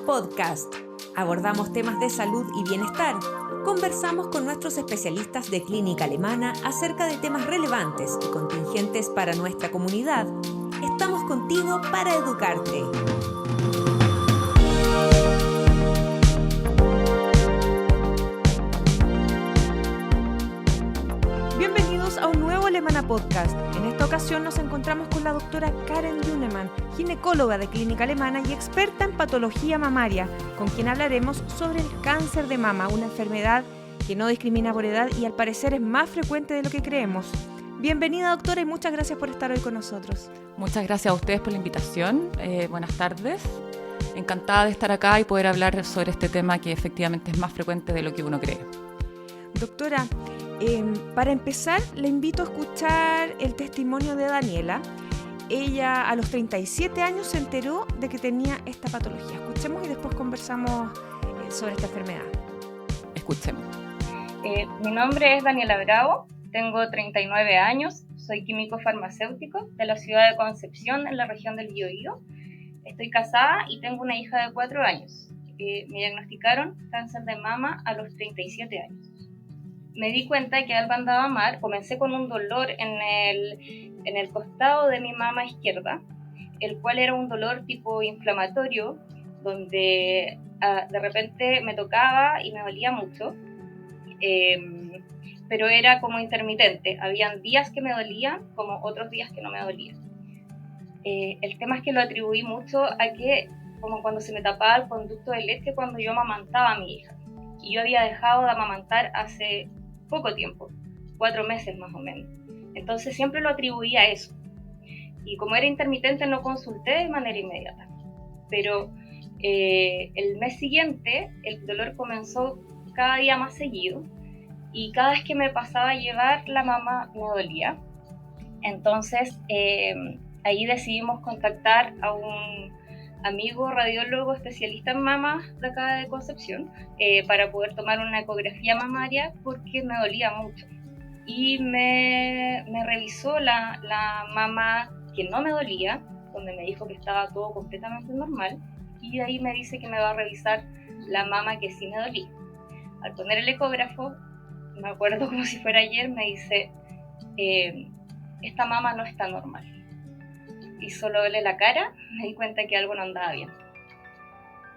Podcast. Abordamos temas de salud y bienestar. Conversamos con nuestros especialistas de clínica alemana acerca de temas relevantes y contingentes para nuestra comunidad. Estamos contigo para educarte. Bienvenidos a un nuevo Alemana Podcast. En esta ocasión nos encontramos con la doctora Karen Junemann, ginecóloga de clínica alemana y experta en patología mamaria, con quien hablaremos sobre el cáncer de mama, una enfermedad que no discrimina por edad y al parecer es más frecuente de lo que creemos. Bienvenida, doctora, y muchas gracias por estar hoy con nosotros. Muchas gracias a ustedes por la invitación. Buenas tardes. Encantada de estar acá y poder hablar sobre este tema que efectivamente es más frecuente de lo que uno cree. Doctora, para empezar, le invito a escuchar el testimonio de Daniela. Ella a los 37 años se enteró de que tenía esta patología. Escuchemos y después conversamos sobre esta enfermedad. Escuchemos. Mi nombre es Daniela Bravo, tengo 39 años, soy químico farmacéutico de la ciudad de Concepción, en la región del Biobío. Estoy casada y tengo una hija de 4 años. Me diagnosticaron cáncer de mama a los 37 años. Me di cuenta que al mamar comencé con un dolor en el costado de mi mama izquierda, el cual era un dolor tipo inflamatorio, donde de repente me tocaba y me dolía mucho, pero era como intermitente. Habían días que me dolían, como otros días que no me dolían. El tema es que lo atribuí mucho a que, como cuando se me tapaba el conducto de leche cuando yo amamantaba a mi hija. Y yo había dejado de amamantar hace poco tiempo, 4 meses más o menos. Entonces siempre lo atribuía a eso. Y como era intermitente no consulté de manera inmediata. Pero el mes siguiente el dolor comenzó cada día más seguido y cada vez que me pasaba a llevar la mama me dolía. Entonces ahí decidimos contactar a un amigo radiólogo especialista en mamas de acá de Concepción para poder tomar una ecografía mamaria porque me dolía mucho. Y me revisó la mama que no me dolía, donde me dijo que estaba todo completamente normal, y de ahí me dice que me va a revisar la mama que sí me dolía. Al poner el ecógrafo, me acuerdo como si fuera ayer, me dice, esta mama no está normal. Y solo verle la cara, me di cuenta que algo no andaba bien.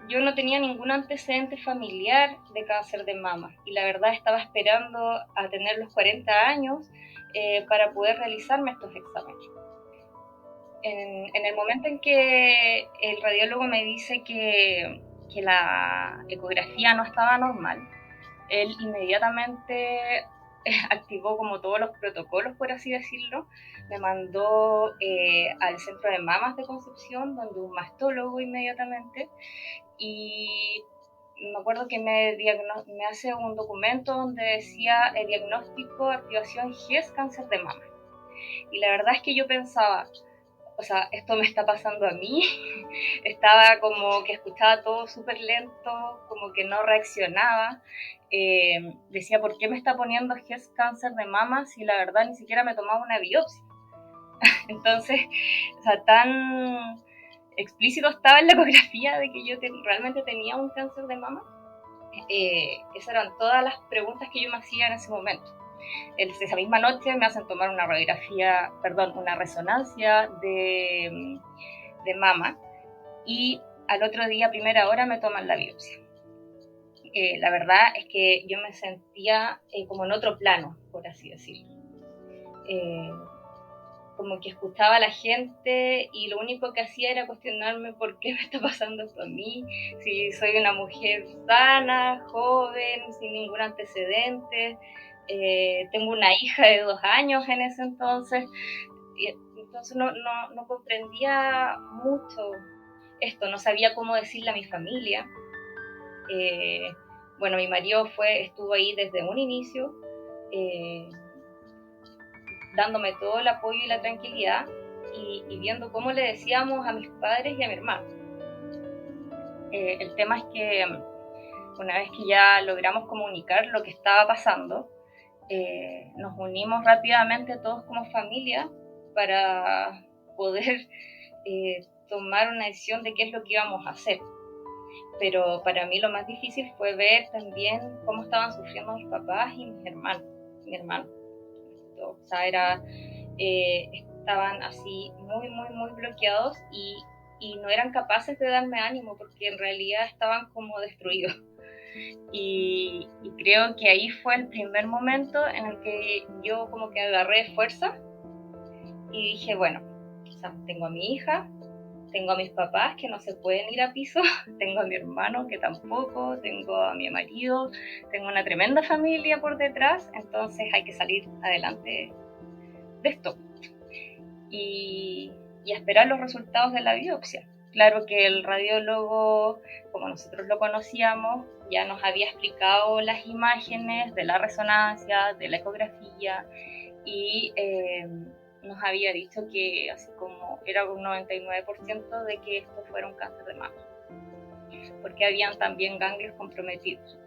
Yo no tenía ningún antecedente familiar de cáncer de mama y la verdad estaba esperando a tener los 40 años para poder realizarme estos exámenes. En el momento en que el radiólogo me dice que la ecografía no estaba normal, él inmediatamente activó como todos los protocolos, por así decirlo. Me mandó al centro de mamas de Concepción, donde un mastólogo inmediatamente, y me acuerdo que me hace un documento donde decía el diagnóstico activación GES cáncer de mama. Y la verdad es que yo pensaba, o sea, esto me está pasando a mí. Estaba como que escuchaba todo súper lento, como que no reaccionaba. Decía, ¿por qué me está poniendo GES cáncer de mama si la verdad ni siquiera me tomaba una biopsia? Entonces, o sea, tan explícito estaba en la ecografía de que yo realmente tenía un cáncer de mama. Esas eran todas las preguntas que yo me hacía en ese momento. Esa misma noche me hacen tomar una una resonancia de mama, y al otro día, a primera hora, me toman la biopsia. La verdad es que yo me sentía como en otro plano, por así decirlo. Como que escuchaba a la gente y lo único que hacía era cuestionarme por qué me está pasando esto a mí, si soy una mujer sana, joven, sin ningún antecedente. Tengo una hija de 2 años en ese entonces, y entonces no comprendía mucho esto, no sabía cómo decirle a mi familia. Bueno, mi marido estuvo ahí desde un inicio, dándome todo el apoyo y la tranquilidad y viendo cómo le decíamos a mis padres y a mi hermano. El tema es que una vez que ya logramos comunicar lo que estaba pasando, nos unimos rápidamente todos como familia para poder tomar una decisión de qué es lo que íbamos a hacer. pero para mí lo más difícil fue ver también cómo estaban sufriendo mis papás y mis hermanos. Mi hermano. O sea, estaban así muy bloqueados y no eran capaces de darme ánimo porque en realidad estaban como destruidos. Y creo que ahí fue el primer momento en el que yo como que agarré fuerza y dije, bueno, o sea, tengo a mi hija, tengo a mis papás que no se pueden ir a piso, tengo a mi hermano que tampoco, tengo a mi marido, tengo una tremenda familia por detrás, entonces hay que salir adelante de esto y esperar los resultados de la biopsia. Claro que el radiólogo, como nosotros lo conocíamos, ya nos había explicado las imágenes de la resonancia, de la ecografía y nos había dicho que así como era un 99% de que esto fuera un cáncer de mama, porque habían también ganglios comprometidos.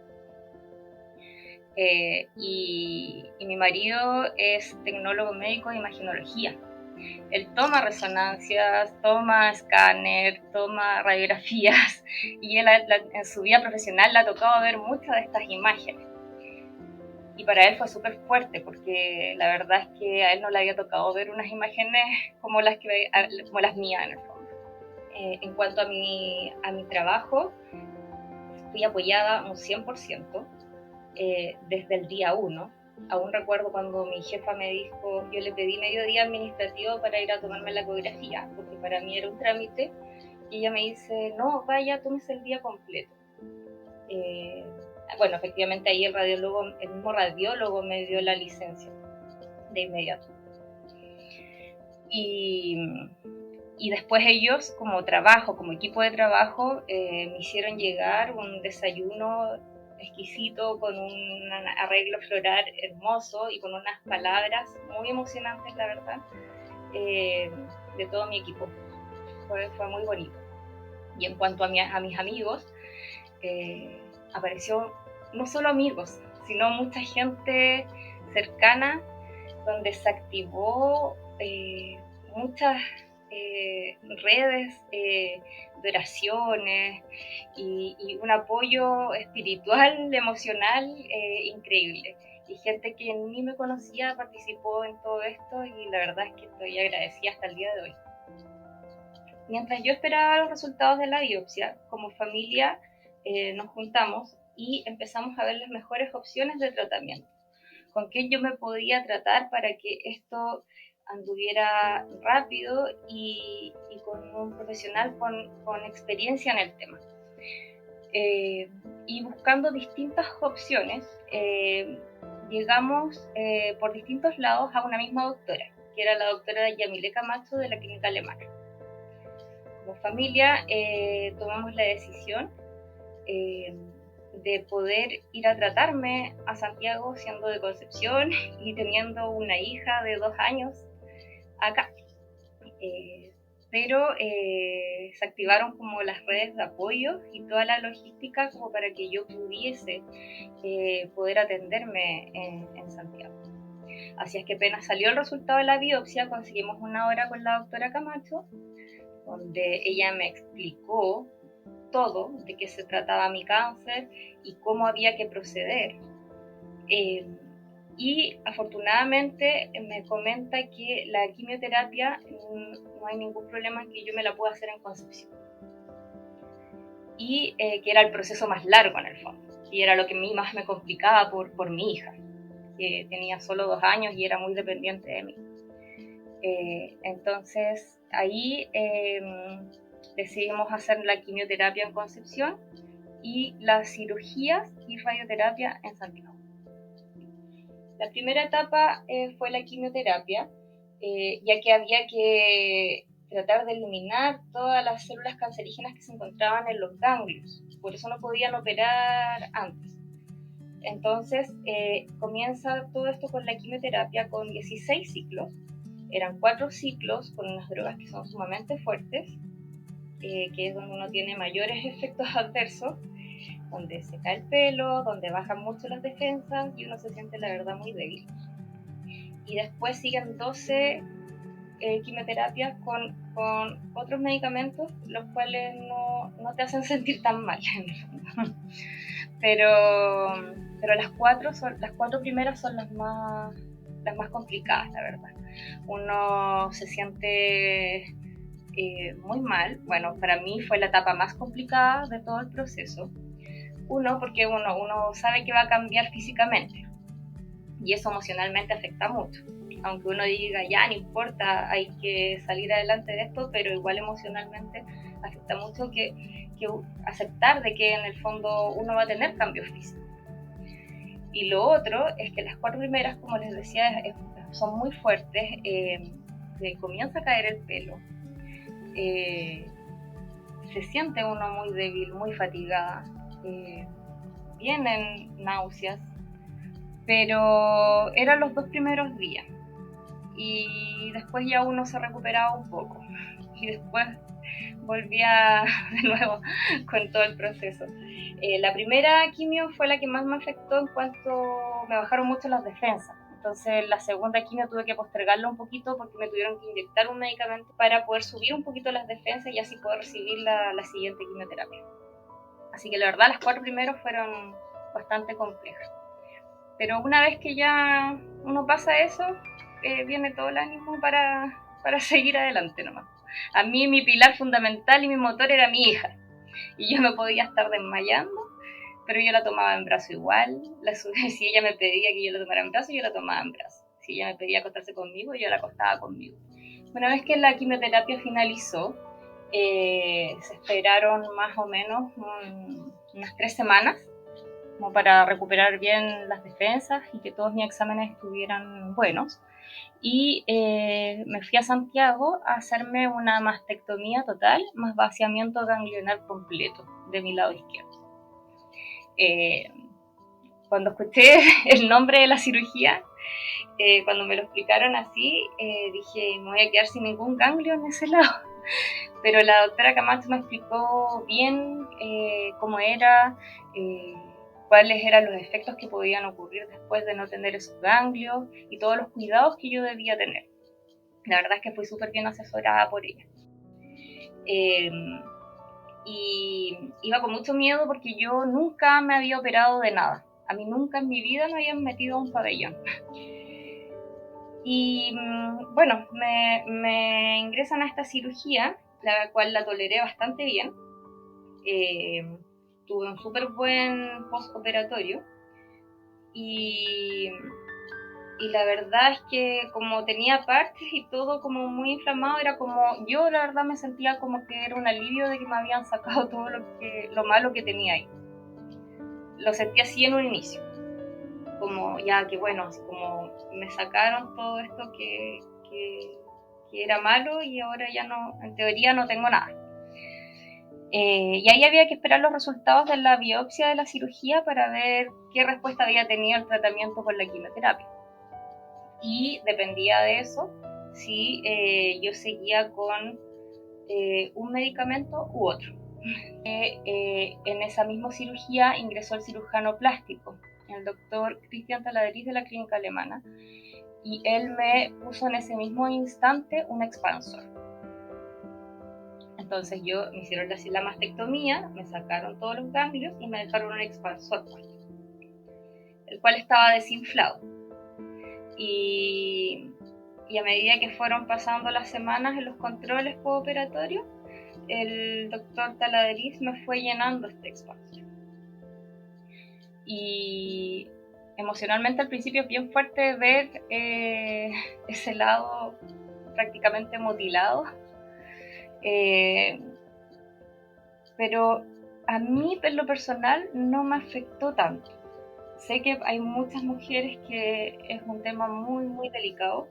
Y mi marido es tecnólogo médico de imagenología. Él toma resonancias, toma escáner, toma radiografías y él en su vida profesional le ha tocado ver muchas de estas imágenes. Y para él fue súper fuerte porque la verdad es que a él no le había tocado ver unas imágenes como las mías en el fondo. En cuanto a mi trabajo, fui apoyada un 100% desde el día 1. Aún recuerdo cuando mi jefa me dijo, yo le pedí medio día administrativo para ir a tomarme la ecografía, porque para mí era un trámite, y ella me dice, no, vaya, tómese el día completo. Bueno, efectivamente ahí el mismo radiólogo me dio la licencia de inmediato. Y después ellos, como equipo de trabajo, me hicieron llegar un desayuno exquisito con un arreglo floral hermoso y con unas palabras muy emocionantes, la verdad, de todo mi equipo. Fue muy bonito. Y en cuanto a mis amigos, apareció no solo amigos, sino mucha gente cercana, donde se activó muchas redes de oraciones y un apoyo espiritual, emocional increíble. Y gente que ni me conocía participó en todo esto y la verdad es que estoy agradecida hasta el día de hoy. Mientras yo esperaba los resultados de la biopsia, como familia nos juntamos y empezamos a ver las mejores opciones de tratamiento. Con quién yo me podía tratar para que esto anduviera rápido y con un profesional con experiencia en el tema. Y buscando distintas opciones, llegamos por distintos lados a una misma doctora, que era la doctora Yamile Camacho de la Clínica Alemana. Como familia tomamos la decisión de poder ir a tratarme a Santiago siendo de Concepción y teniendo una hija de 2 años acá. Pero se activaron como las redes de apoyo y toda la logística como para que yo pudiese poder atenderme en Santiago. Así es que apenas salió el resultado de la biopsia, conseguimos una hora con la doctora Camacho, donde ella me explicó todo, de qué se trataba mi cáncer y cómo había que proceder. Y afortunadamente me comenta que la quimioterapia no hay ningún problema en que yo me la pueda hacer en Concepción. Y que era el proceso más largo en el fondo. Y era lo que a mí más me complicaba por mi hija, que tenía solo 2 años y era muy dependiente de mí. Entonces ahí decidimos hacer la quimioterapia en Concepción y las cirugías y radioterapia en Santiago. La primera etapa fue la quimioterapia, ya que había que tratar de eliminar todas las células cancerígenas que se encontraban en los ganglios. Por eso no podían operar antes. Entonces comienza todo esto con la quimioterapia con 16 ciclos. Eran 4 ciclos con unas drogas que son sumamente fuertes, que es donde uno tiene mayores efectos adversos, donde se cae el pelo, donde bajan mucho las defensas y uno se siente la verdad muy débil. Y después siguen 12 quimioterapias con otros medicamentos, los cuales no te hacen sentir tan mal, en el fondo. Pero las cuatro primeras son las más complicadas, la verdad. Uno se siente muy mal. Bueno, para mí fue la etapa más complicada de todo el proceso. Uno, porque uno sabe que va a cambiar físicamente y eso emocionalmente afecta mucho. Aunque uno diga, ya, no importa, hay que salir adelante de esto, pero igual emocionalmente afecta mucho que aceptar de que en el fondo uno va a tener cambios físicos. Y lo otro es que las 4 primeras, como les decía, son muy fuertes, comienza a caer el pelo, se siente uno muy débil, muy fatigada, vienen náuseas, pero eran los 2 primeros días y después ya uno se recuperaba un poco y después volvía de nuevo con todo el proceso. La primera quimio fue la que más me afectó en cuanto me bajaron mucho las defensas. Entonces la segunda quimio tuve que postergarla un poquito porque me tuvieron que inyectar un medicamento para poder subir un poquito las defensas y así poder recibir la siguiente quimioterapia. Así que la verdad las 4 primeros fueron bastante complejas. Pero una vez que ya uno pasa eso, viene todo el ánimo para seguir adelante nomás. A mí mi pilar fundamental y mi motor era mi hija. Y yo me podía estar desmayando, pero yo la tomaba en brazo igual. Si ella me pedía que yo la tomara en brazo, yo la tomaba en brazo. Si ella me pedía acostarse conmigo, yo la acostaba conmigo. Una vez que la quimioterapia finalizó, se esperaron más o menos unas 3 semanas como para recuperar bien las defensas y que todos mis exámenes estuvieran buenos. Y me fui a Santiago a hacerme una mastectomía total, más vaciamiento ganglionar completo de mi lado izquierdo. Cuando escuché el nombre de la cirugía, cuando me lo explicaron así, dije, me voy a quedar sin ningún ganglio en ese lado. Pero la doctora Camacho me explicó bien cómo era, cuáles eran los efectos que podían ocurrir después de no tener esos ganglios y todos los cuidados que yo debía tener. La verdad es que fui súper bien asesorada por ella. Y iba con mucho miedo porque yo nunca me había operado de nada. A mí nunca en mi vida me habían metido a un pabellón. Y bueno, me ingresan a esta cirugía, la cual la toleré bastante bien. Tuve un súper buen postoperatorio y la verdad es que como tenía partes y todo como muy inflamado, era como, yo la verdad me sentía como que era un alivio de que me habían sacado todo lo malo que tenía ahí. Lo sentí así en un inicio, como ya que bueno, así como me sacaron todo esto que era malo y ahora ya no, en teoría no tengo nada. Y ahí había que esperar los resultados de la biopsia de la cirugía para ver qué respuesta había tenido el tratamiento con la quimioterapia. Y dependía de eso si yo seguía con un medicamento u otro. En esa misma cirugía ingresó el cirujano plástico, el doctor Cristian Taladriz de la clínica alemana, y él me puso en ese mismo instante un expansor. Entonces me hicieron la mastectomía, me sacaron todos los ganglios y me dejaron un expansor, el cual estaba desinflado. Y a medida que fueron pasando las semanas en los controles postoperatorios, el doctor Taladriz me fue llenando este expansor. Y emocionalmente al principio es bien fuerte ver ese lado prácticamente mutilado. Pero a mí en lo personal no me afectó tanto. Sé que hay muchas mujeres que es un tema muy muy delicado,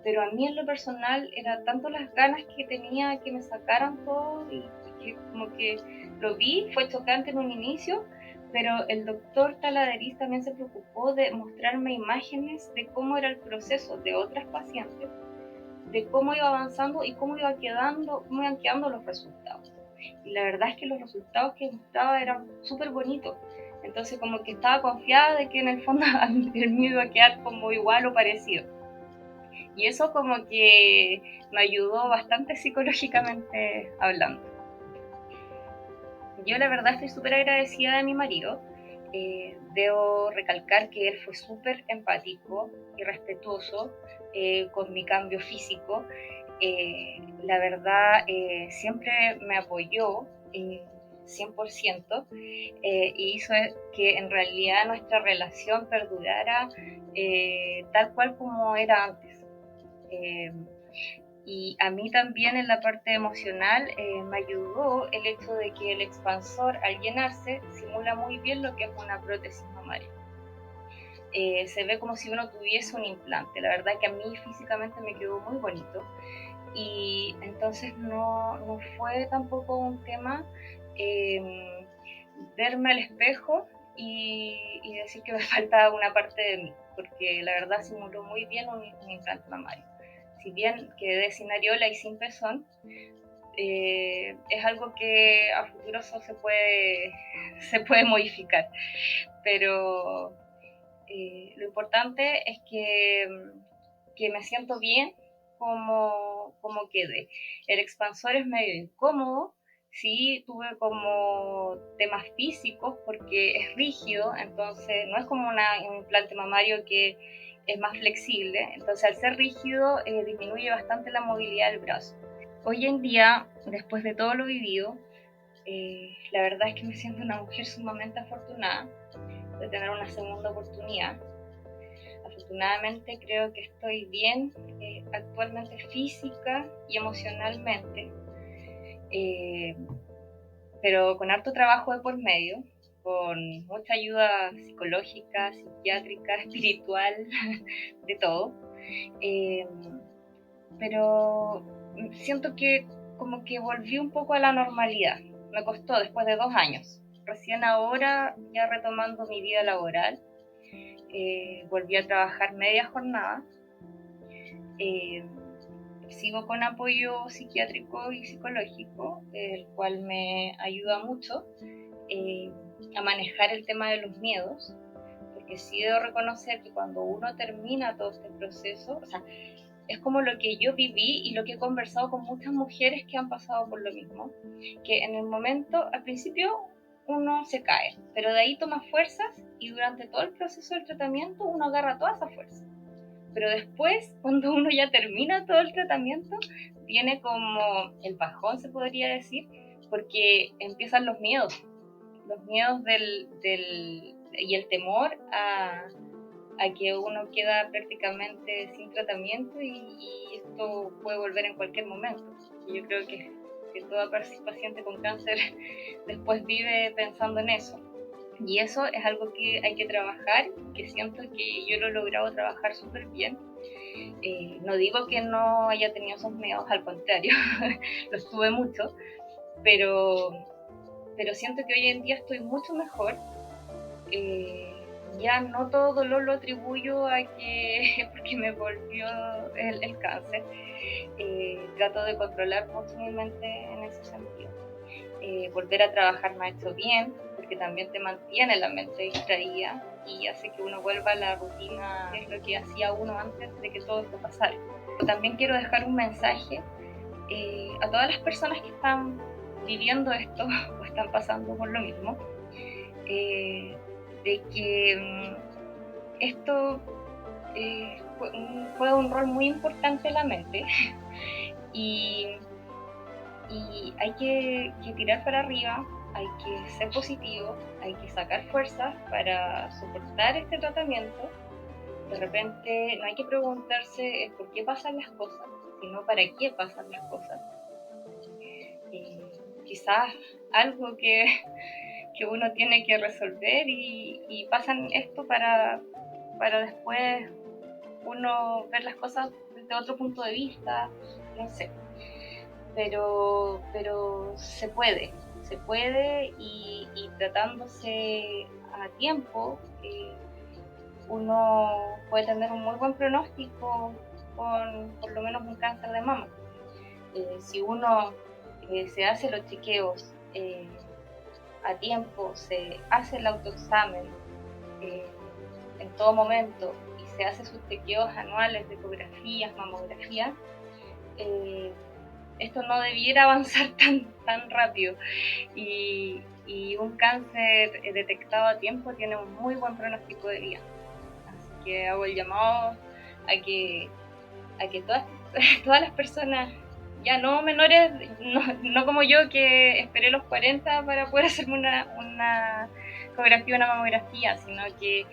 pero a mí en lo personal era tanto las ganas que tenía que me sacaran todo y que como que lo vi, fue chocante en un inicio, pero el doctor Taladriz también se preocupó de mostrarme imágenes de cómo era el proceso de otras pacientes, de cómo iba avanzando y cómo iban quedando los resultados. Y la verdad es que los resultados que mostraba eran súper bonitos. Entonces como que estaba confiada de que en el fondo el mío iba a quedar como igual o parecido. Y eso como que me ayudó bastante psicológicamente hablando. Yo la verdad estoy súper agradecida de mi marido. Debo recalcar que él fue súper empático y respetuoso con mi cambio físico. La verdad siempre me apoyó 100% y hizo que en realidad nuestra relación perdurara tal cual como era antes. Y a mí también en la parte emocional me ayudó el hecho de que el expansor al llenarse simula muy bien lo que es una prótesis mamaria. Se ve como si uno tuviese un implante. La verdad que a mí físicamente me quedó muy bonito y entonces no fue tampoco un tema verme al espejo y decir que me faltaba una parte de mí, porque la verdad simuló muy bien un implante mamario. Si bien quedé sin areola y sin pezón, es algo que a futuro se puede modificar, pero lo importante es que me siento bien como quedé. El expansor es medio incómodo, sí tuve como temas físicos porque es rígido, entonces no es como un implante mamario que es más flexible, entonces al ser rígido disminuye bastante la movilidad del brazo. Hoy en día, después de todo lo vivido, la verdad es que me siento una mujer sumamente afortunada de tener una segunda oportunidad. Afortunadamente creo que estoy bien actualmente física y emocionalmente, pero con harto trabajo de por medio, con mucha ayuda psicológica, psiquiátrica, espiritual, de todo. Pero siento que como que volví un poco a la normalidad. Me costó después de 2 años. Recién ahora, ya retomando mi vida laboral, volví a trabajar media jornada. Sigo con apoyo psiquiátrico y psicológico, el cual me ayuda mucho a manejar el tema de los miedos, porque sí debo reconocer que cuando uno termina todo este proceso, o sea, es como lo que yo viví y lo que he conversado con muchas mujeres que han pasado por lo mismo, que en el momento, al principio, uno se cae, pero de ahí toma fuerzas y durante todo el proceso del tratamiento uno agarra toda esa fuerza. Pero después, cuando uno ya termina todo el tratamiento, viene como el bajón, se podría decir, porque empiezan los miedos y el temor a que uno queda prácticamente sin tratamiento y esto puede volver en cualquier momento. Y yo creo que toda paciente con cáncer después vive pensando en eso. Y eso es algo que hay que trabajar, que siento que yo lo he logrado trabajar súper bien. No digo que no haya tenido esos miedos, al contrario, los tuve mucho, pero siento que hoy en día estoy mucho mejor. Ya no todo dolor lo atribuyo a que porque me volvió el cáncer. Trato de controlar mucho mi mente en ese sentido. Volver a trabajar me ha hecho bien, porque también te mantiene la mente distraída y hace que uno vuelva a la rutina, que es lo que hacía uno antes de que todo esto pasara. También quiero dejar un mensaje a todas las personas que están viviendo esto o están pasando por lo mismo, de que esto juega un rol muy importante en la mente y hay que tirar para arriba, hay que ser positivo, hay que sacar fuerzas para soportar este tratamiento. De repente no hay que preguntarse por qué pasan las cosas, sino para qué pasan las cosas. Quizás algo que uno tiene que resolver y pasan esto para después uno ver las cosas desde otro punto de vista, no sé. Pero se puede y tratándose a tiempo, uno puede tener un muy buen pronóstico con por lo menos un cáncer de mama. Si uno se hace los chequeos a tiempo, se hace el autoexamen en todo momento y se hace sus chequeos anuales de ecografías, mamografías, esto no debiera avanzar tan rápido. Y un cáncer detectado a tiempo tiene un muy buen pronóstico de vida. Así que hago el llamado a que todas las personas, ya no menores, no como yo que esperé los 40 para poder hacerme una ecografía, una mamografía, sino que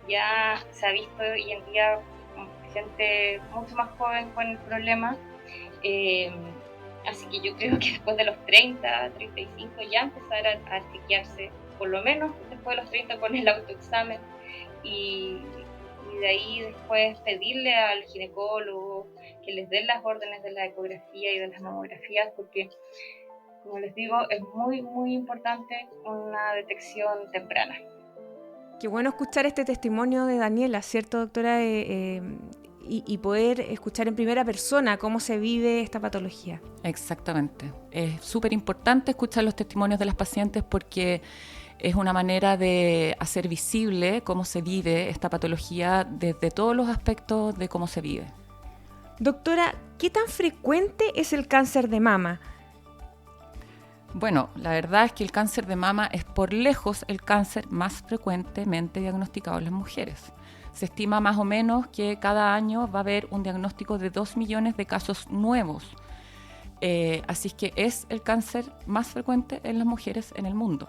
ya se ha visto hoy en día gente mucho más joven con el problema. Así que yo creo que después de los 30, 35 ya empezar a chequearse, por lo menos después de los 30 con el autoexamen, y de ahí después pedirle al ginecólogo que les den las órdenes de la ecografía y de las mamografías, porque, como les digo, es muy, muy importante una detección temprana. Qué bueno escuchar este testimonio de Daniela, ¿cierto, doctora? Y poder escuchar en primera persona cómo se vive esta patología. Exactamente. Es súper importante escuchar los testimonios de las pacientes porque es una manera de hacer visible cómo se vive esta patología desde todos los aspectos de cómo se vive. Doctora, ¿qué tan frecuente es el cáncer de mama? Bueno, la verdad es que el cáncer de mama es por lejos el cáncer más frecuentemente diagnosticado en las mujeres. Se estima más o menos que cada año va a haber un diagnóstico de 2 millones de casos nuevos. Así es que es el cáncer más frecuente en las mujeres en el mundo.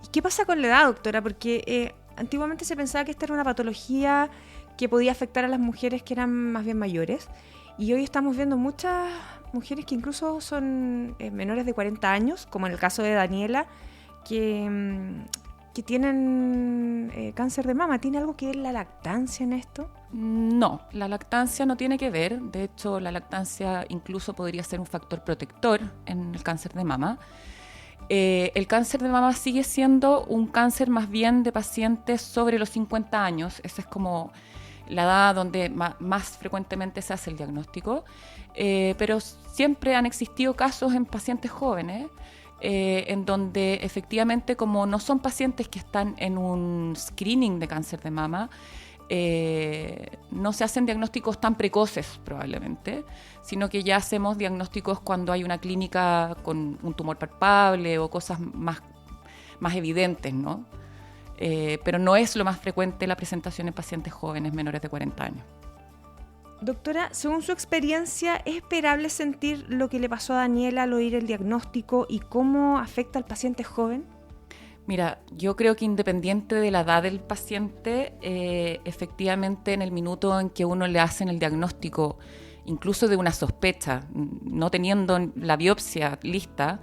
¿Y qué pasa con la edad, doctora? Porque antiguamente se pensaba que esta era una patología que podía afectar a las mujeres que eran más bien mayores. Y hoy estamos viendo muchas mujeres que incluso son menores de 40 años, como en el caso de Daniela, que tienen cáncer de mama. ¿Tiene algo que ver la lactancia en esto? No, la lactancia no tiene que ver. De hecho, la lactancia incluso podría ser un factor protector en el cáncer de mama. El cáncer de mama sigue siendo un cáncer más bien de pacientes sobre los 50 años. Esa es como la edad donde más frecuentemente se hace el diagnóstico. Pero siempre han existido casos en pacientes jóvenes, en donde efectivamente, como no son pacientes que están en un screening de cáncer de mama, no se hacen diagnósticos tan precoces probablemente, sino que ya hacemos diagnósticos cuando hay una clínica con un tumor palpable o cosas más evidentes, ¿no? Pero no es lo más frecuente la presentación en pacientes jóvenes menores de 40 años. Doctora, según su experiencia, ¿es esperable sentir lo que le pasó a Daniela al oír el diagnóstico y cómo afecta al paciente joven? Mira, yo creo que independiente de la edad del paciente, efectivamente en el minuto en que uno le hacen el diagnóstico, incluso de una sospecha, no teniendo la biopsia lista,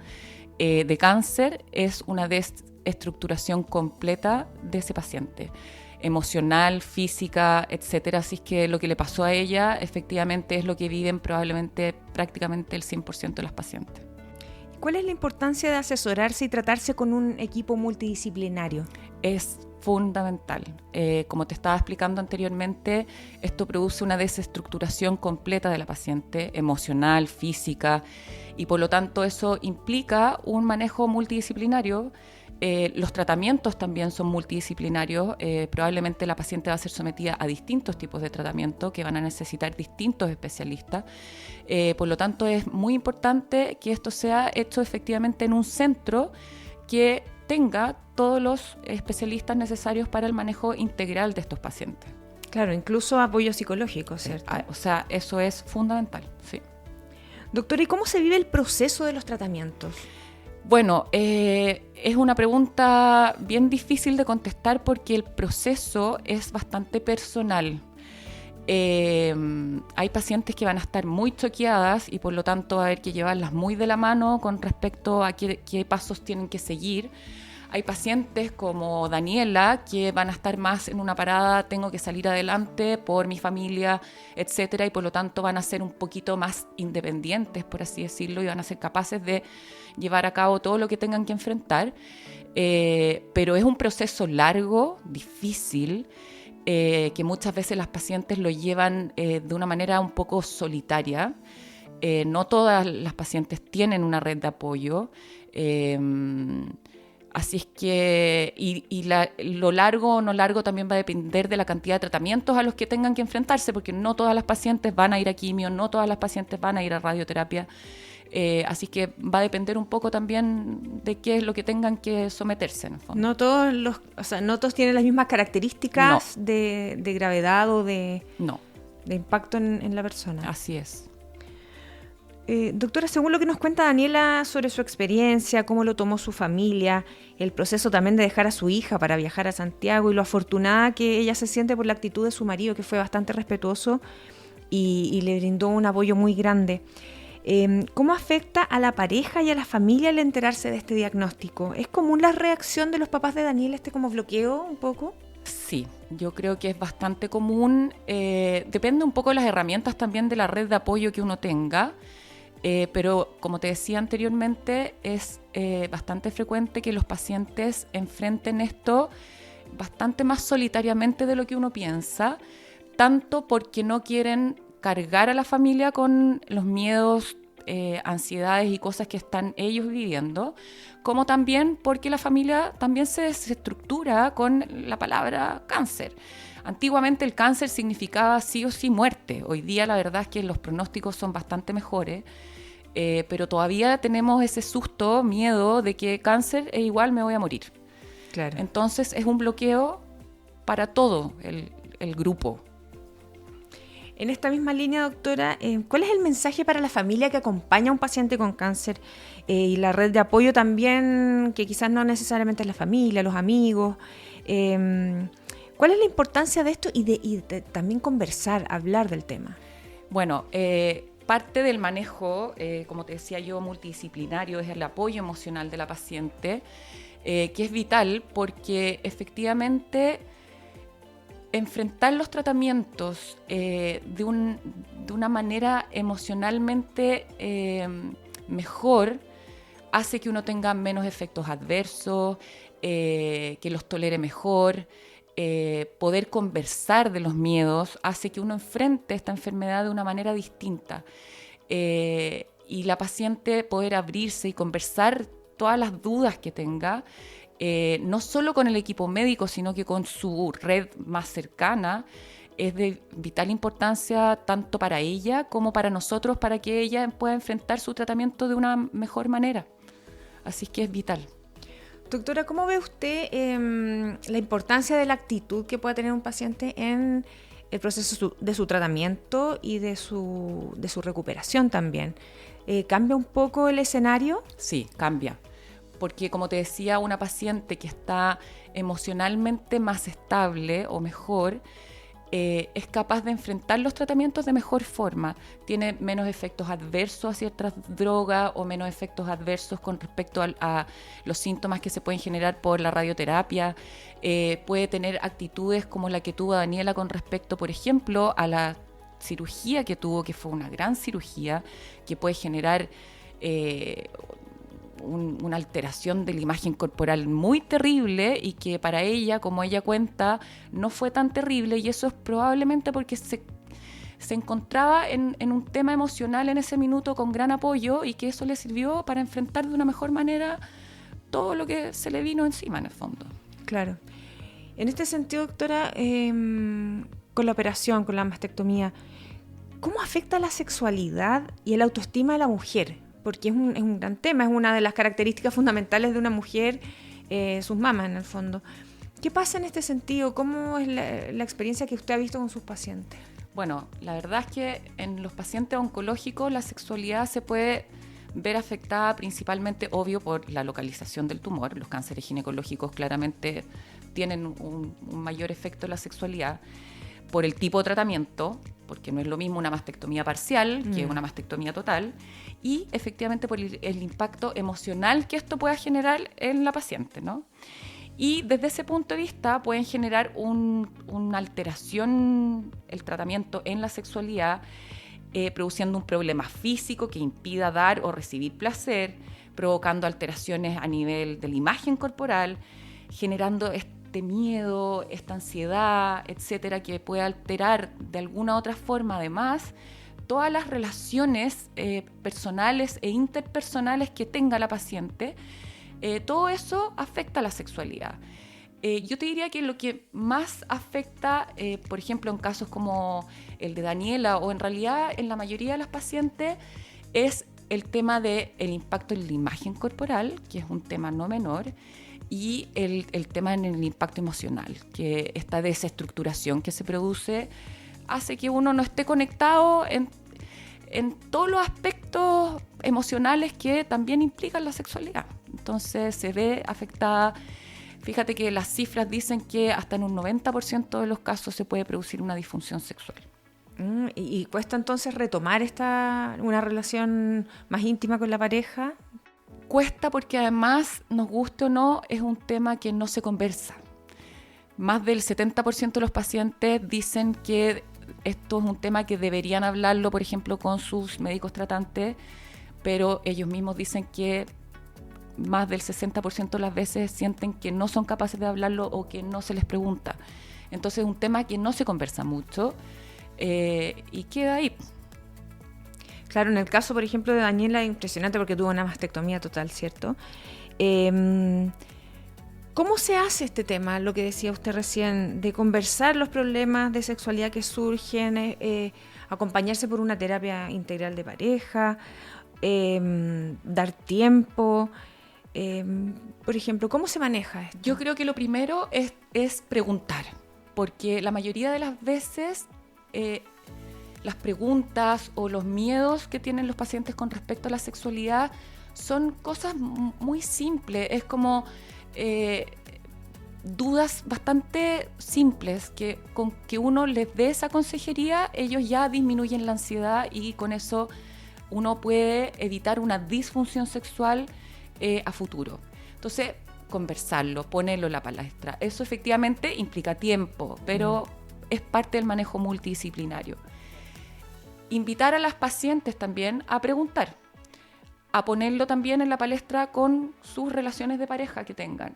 de cáncer, es una desestructuración completa de ese paciente, emocional, física, etcétera. Así es que lo que le pasó a ella efectivamente es lo que viven probablemente prácticamente el 100% de las pacientes. ¿Cuál es la importancia de asesorarse y tratarse con un equipo multidisciplinario? Es fundamental. Como te estaba explicando anteriormente, esto produce una desestructuración completa de la paciente, emocional, física, y por lo tanto eso implica un manejo multidisciplinario. Los tratamientos también son multidisciplinarios. Probablemente la paciente va a ser sometida a distintos tipos de tratamiento que van a necesitar distintos especialistas. Por lo tanto, es muy importante que esto sea hecho efectivamente en un centro que tenga todos los especialistas necesarios para el manejo integral de estos pacientes. Claro, incluso apoyo psicológico, ¿cierto? O sea, eso es fundamental, sí. Doctora, ¿y cómo se vive el proceso de los tratamientos? Bueno, es una pregunta bien difícil de contestar porque el proceso es bastante personal. Hay pacientes que van a estar muy choqueadas y por lo tanto va a haber que llevarlas muy de la mano con respecto a qué pasos tienen que seguir. Hay pacientes como Daniela que van a estar más en una parada, tengo que salir adelante por mi familia, etcétera, y por lo tanto van a ser un poquito más independientes, por así decirlo, y van a ser capaces de llevar a cabo todo lo que tengan que enfrentar. Pero es un proceso largo, difícil, que muchas veces las pacientes lo llevan de una manera un poco solitaria. No todas las pacientes tienen una red de apoyo. Así es que, lo largo o no largo también va a depender de la cantidad de tratamientos a los que tengan que enfrentarse, porque no todas las pacientes van a ir a quimio, no todas las pacientes van a ir a radioterapia. Así que va a depender un poco también de qué es lo que tengan que someterse, en el fondo. No todos tienen las mismas características de gravedad o de impacto en la persona. Así es. Doctora, según lo que nos cuenta Daniela sobre su experiencia, cómo lo tomó su familia, el proceso también de dejar a su hija para viajar a Santiago y lo afortunada que ella se siente por la actitud de su marido, que fue bastante respetuoso y le brindó un apoyo muy grande. ¿Cómo afecta a la pareja y a la familia el enterarse de este diagnóstico? ¿Es común la reacción de los papás de Daniela, como bloqueo un poco? Sí, yo creo que es bastante común. Depende un poco de las herramientas también de la red de apoyo que uno tenga. Pero como te decía anteriormente, es bastante frecuente que los pacientes enfrenten esto bastante más solitariamente de lo que uno piensa, tanto porque no quieren cargar a la familia con los miedos, ansiedades y cosas que están ellos viviendo, como también porque la familia también se desestructura con la palabra cáncer. Antiguamente el cáncer significaba sí o sí muerte. Hoy día la verdad es que los pronósticos son bastante mejores, pero todavía tenemos ese susto, miedo de que cáncer es igual me voy a morir. Claro. Entonces es un bloqueo para todo el grupo. En esta misma línea, doctora, ¿cuál es el mensaje para la familia que acompaña a un paciente con cáncer y la red de apoyo también, que quizás no necesariamente es la familia, los amigos? ¿Cuál es la importancia de esto y de también conversar, hablar del tema? Bueno, parte del manejo, como te decía yo, multidisciplinario, es el apoyo emocional de la paciente, que es vital porque efectivamente enfrentar los tratamientos de una manera emocionalmente mejor hace que uno tenga menos efectos adversos, que los tolere mejor. Poder conversar de los miedos hace que uno enfrente esta enfermedad de una manera distinta. Y la paciente poder abrirse y conversar todas las dudas que tenga, no solo con el equipo médico, sino que con su red más cercana, es de vital importancia tanto para ella como para nosotros, para que ella pueda enfrentar su tratamiento de una mejor manera. Así que es vital. Doctora, ¿cómo ve usted la importancia de la actitud que pueda tener un paciente en el proceso de su tratamiento y de su recuperación también? ¿Cambia un poco el escenario? Sí, cambia. Porque, como te decía, una paciente que está emocionalmente más estable o mejor, es capaz de enfrentar los tratamientos de mejor forma. Tiene menos efectos adversos a ciertas drogas o menos efectos adversos con respecto a los síntomas que se pueden generar por la radioterapia. Puede tener actitudes como la que tuvo Daniela con respecto, por ejemplo, a la cirugía que tuvo, que fue una gran cirugía, que puede generar una alteración de la imagen corporal muy terrible y que para ella, como ella cuenta, no fue tan terrible, y eso es probablemente porque se encontraba en un tema emocional en ese minuto con gran apoyo, y que eso le sirvió para enfrentar de una mejor manera todo lo que se le vino encima en el fondo. Claro. En este sentido, doctora, con la operación, con la mastectomía, ¿cómo afecta la sexualidad y el autoestima de la mujer? Porque es un gran tema, es una de las características fundamentales de una mujer, sus mamas en el fondo. ¿Qué pasa en este sentido? ¿Cómo es la experiencia que usted ha visto con sus pacientes? Bueno, la verdad es que en los pacientes oncológicos la sexualidad se puede ver afectada principalmente, obvio, por la localización del tumor. Los cánceres ginecológicos claramente tienen un mayor efecto en la sexualidad, por el tipo de tratamiento, porque no es lo mismo una mastectomía parcial que una mastectomía total, y efectivamente por el impacto emocional que esto pueda generar en la paciente, ¿no? Y desde ese punto de vista pueden generar una alteración, el tratamiento en la sexualidad, produciendo un problema físico que impida dar o recibir placer, provocando alteraciones a nivel de la imagen corporal, generando este miedo, esta ansiedad, etcétera, que puede alterar de alguna otra forma, además, todas las relaciones personales e interpersonales que tenga la paciente, todo eso afecta a la sexualidad. Yo te diría que lo que más afecta, por ejemplo, en casos como el de Daniela, o en realidad en la mayoría de las pacientes, es el tema del impacto en la imagen corporal, que es un tema no menor, y el tema en el impacto emocional, que esta desestructuración que se produce hace que uno no esté conectado en todos los aspectos emocionales que también implican la sexualidad. Entonces se ve afectada. Fíjate que las cifras dicen que hasta en un 90% de los casos se puede producir una disfunción sexual. ¿Y cuesta entonces retomar una relación más íntima con la pareja? Cuesta porque además, nos guste o no, es un tema que no se conversa. Más del 70% de los pacientes dicen que esto es un tema que deberían hablarlo, por ejemplo, con sus médicos tratantes, pero ellos mismos dicen que más del 60% de las veces sienten que no son capaces de hablarlo o que no se les pregunta. Entonces es un tema que no se conversa mucho y queda ahí. Claro, en el caso, por ejemplo, de Daniela, es impresionante porque tuvo una mastectomía total, ¿cierto? ¿Cómo se hace este tema, lo que decía usted recién, de conversar los problemas de sexualidad que surgen, acompañarse por una terapia integral de pareja, dar tiempo? Por ejemplo, ¿cómo se maneja esto? Yo creo que lo primero es preguntar, porque la mayoría de las veces las preguntas o los miedos que tienen los pacientes con respecto a la sexualidad son cosas muy simples. Es como dudas bastante simples que con que uno les dé esa consejería, ellos ya disminuyen la ansiedad y con eso uno puede evitar una disfunción sexual a futuro. Entonces, conversarlo, ponerlo en la palestra. Eso efectivamente implica tiempo, pero es parte del manejo multidisciplinario. Invitar a las pacientes también a preguntar, a ponerlo también en la palestra con sus relaciones de pareja que tengan.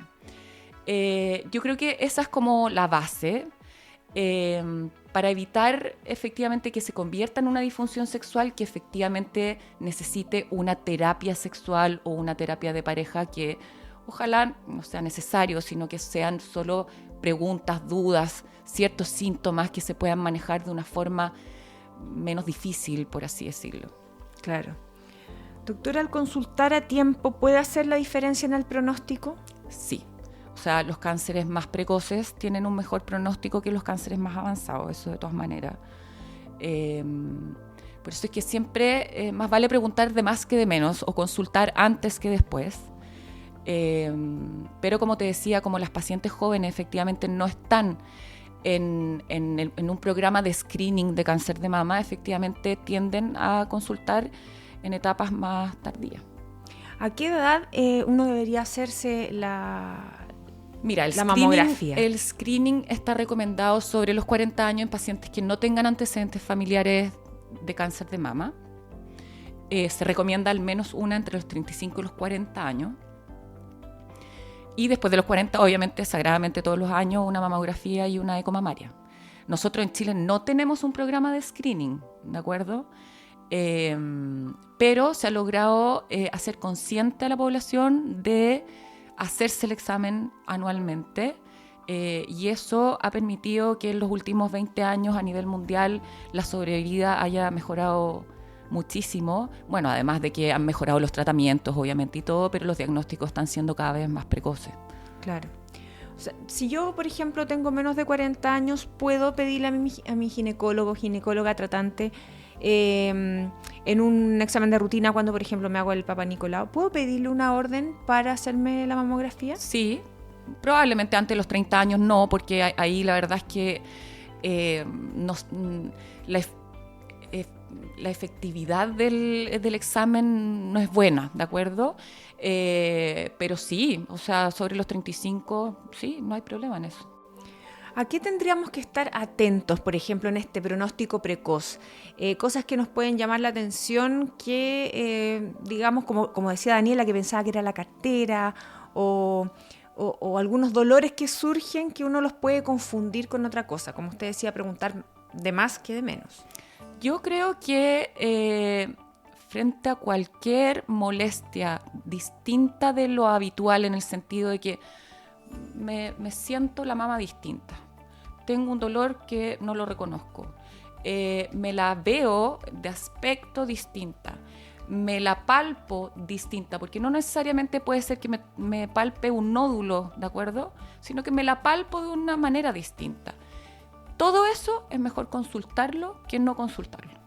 Yo creo que esa es como la base para evitar efectivamente que se convierta en una disfunción sexual que efectivamente necesite una terapia sexual o una terapia de pareja que ojalá no sea necesario, sino que sean solo preguntas, dudas, ciertos síntomas que se puedan manejar de una forma menos difícil, por así decirlo. Claro. Doctora, ¿al consultar a tiempo puede hacer la diferencia en el pronóstico? Sí. O sea, los cánceres más precoces tienen un mejor pronóstico que los cánceres más avanzados, eso de todas maneras. Por eso es que siempre más vale preguntar de más que de menos o consultar antes que después. Pero como te decía, como las pacientes jóvenes efectivamente no están en un programa de screening de cáncer de mama, efectivamente tienden a consultar en etapas más tardías. ¿A qué edad uno debería hacerse la mamografía? El screening está recomendado sobre los 40 años en pacientes que no tengan antecedentes familiares de cáncer de mama. Se recomienda al menos una entre los 35 y los 40 años. Y después de los 40, obviamente, sagradamente todos los años, una mamografía y una eco mamaria. Nosotros en Chile no tenemos un programa de screening, ¿de acuerdo? Pero se ha logrado hacer consciente a la población de hacerse el examen anualmente y eso ha permitido que en los últimos 20 años a nivel mundial la sobrevida haya mejorado muchísimo. Bueno, además de que han mejorado los tratamientos, obviamente, y todo, pero los diagnósticos están siendo cada vez más precoces. Claro. O sea, si yo, por ejemplo, tengo menos de 40 años, ¿puedo pedirle a mi ginecóloga tratante en un examen de rutina cuando, por ejemplo, me hago el Papa Nicolau? ¿Puedo pedirle una orden para hacerme la mamografía? Sí, probablemente antes de los 30 años no, porque ahí la verdad es que la efectividad del examen no es buena, ¿de acuerdo? Pero sí, o sea, sobre los 35, sí, no hay problema en eso. ¿A qué tendríamos que estar atentos, por ejemplo, en este pronóstico precoz? Cosas que nos pueden llamar la atención que, digamos, como decía Daniela, que pensaba que era la cartera o algunos dolores que surgen que uno los puede confundir con otra cosa. Como usted decía, preguntar de más que de menos. Yo creo que frente a cualquier molestia distinta de lo habitual, en el sentido de que me siento la mama distinta, tengo un dolor que no lo reconozco, me la veo de aspecto distinta, me la palpo distinta, porque no necesariamente puede ser que me palpe un nódulo, ¿de acuerdo? Sino que me la palpo de una manera distinta. Todo eso es mejor consultarlo que no consultarlo.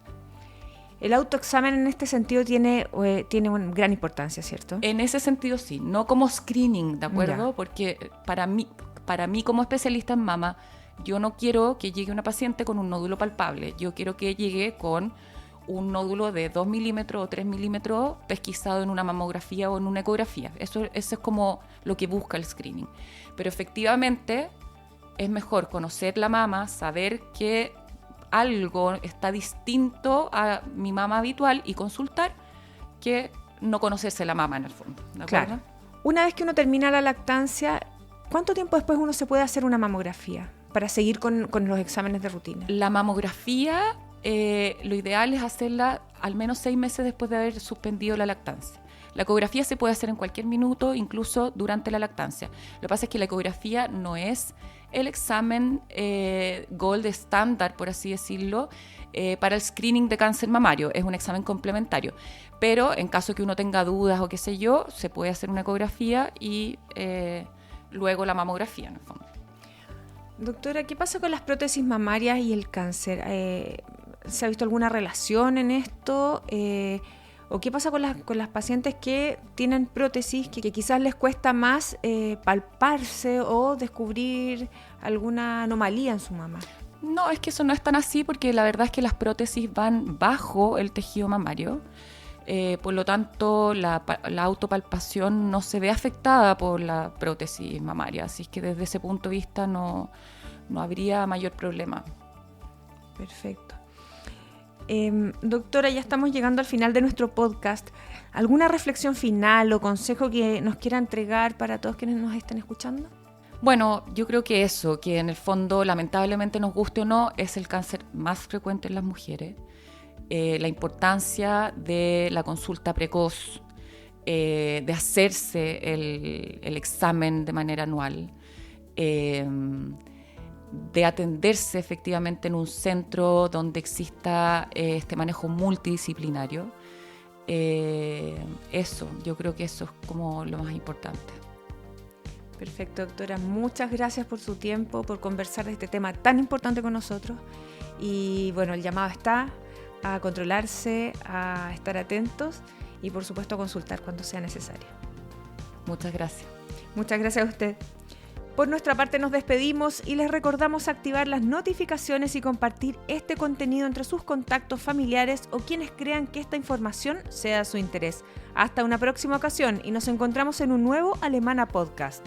El autoexamen en este sentido tiene una gran importancia, ¿cierto? En ese sentido sí, no como screening, ¿de acuerdo? Ya. Porque para mí como especialista en mama, yo no quiero que llegue una paciente con un nódulo palpable, yo quiero que llegue con un nódulo de 2 milímetros o 3 milímetros pesquisado en una mamografía o en una ecografía. Eso es como lo que busca el screening. Pero efectivamente es mejor conocer la mama, saber que algo está distinto a mi mama habitual y consultar, que no conocerse la mama en el fondo, ¿de acuerdo? Claro. Una vez que uno termina la lactancia, ¿cuánto tiempo después uno se puede hacer una mamografía para seguir con los exámenes de rutina? La mamografía, lo ideal es hacerla al menos 6 meses después de haber suspendido la lactancia. La ecografía se puede hacer en cualquier minuto, incluso durante la lactancia. Lo que pasa es que la ecografía no es el examen gold estándar, por así decirlo, para el screening de cáncer mamario. Es un examen complementario. Pero en caso que uno tenga dudas o qué sé yo, se puede hacer una ecografía y luego la mamografía, en el fondo. Doctora, ¿qué pasa con las prótesis mamarias y el cáncer? ¿Se ha visto alguna relación en esto? ¿O qué pasa con las pacientes que tienen prótesis que quizás les cuesta más palparse o descubrir alguna anomalía en su mama? No, es que eso no es tan así, porque la verdad es que las prótesis van bajo el tejido mamario. Por lo tanto, la autopalpación no se ve afectada por la prótesis mamaria. Así que desde ese punto de vista no habría mayor problema. Perfecto. Doctora, ya estamos llegando al final de nuestro podcast. ¿Alguna reflexión final o consejo que nos quiera entregar para todos quienes nos están escuchando? Bueno, yo creo que eso, que en el fondo, lamentablemente, nos guste o no, es el cáncer más frecuente en las mujeres. La importancia de la consulta precoz, de hacerse el examen de manera anual, de atenderse efectivamente en un centro donde exista este manejo multidisciplinario. Yo creo que eso es como lo más importante. Perfecto, doctora. Muchas gracias por su tiempo, por conversar de este tema tan importante con nosotros. Y bueno, el llamado está a controlarse, a estar atentos y por supuesto a consultar cuando sea necesario. Muchas gracias. Muchas gracias a usted. Por nuestra parte nos despedimos y les recordamos activar las notificaciones y compartir este contenido entre sus contactos familiares o quienes crean que esta información sea de su interés. Hasta una próxima ocasión y nos encontramos en un nuevo Alemana Podcast.